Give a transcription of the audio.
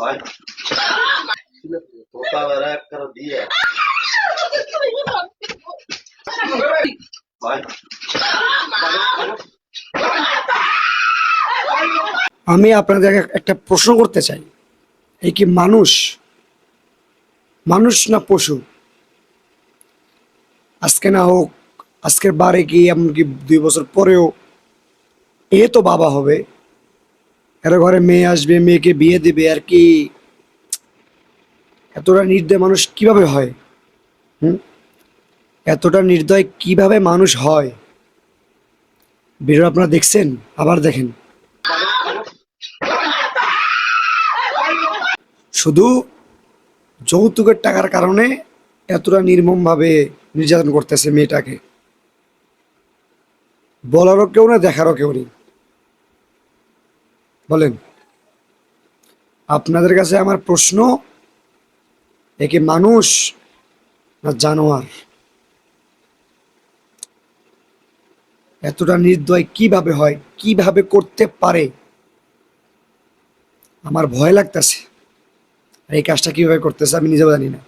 ভাই তোতা বেড়া একটা দিয়ে ভাই আমি আপনাদের একটা প্রশ্ন করতে চাই, এই কি মানুষ মানুষ না পশু? আজকে না হোক, আজকের বারে কি এমনকি 2 বছর পরেও এ তো বাবা হবে, এর ঘরে মেয়ে আসবে, মেয়েকে বিয়ে দিবে, আর কি এতটা নির্দয় মানুষ কিভাবে হয়? হুম, এতটা নির্দয় কিভাবে মানুষ হয়? ভিডিও আপনারা দেখছেন, আবার দেখেন। শুধু যৌতুকের টাকার কারণে এতটা নির্মমভাবে নির্যাতন করতেছে মেয়েটাকে, বলারও কেউ না, দেখারও কেউ নেই। বলেন, আপনাদের কাছে আমার প্রশ্ন, একে মানুষ না জানোয়ার? এতটা নির্দয় কিভাবে হয়, কিভাবে করতে পারে? আমার ভয় লাগতেছে, আর এই কাজটা কিভাবে করতেছে আমি নিজেও জানি না।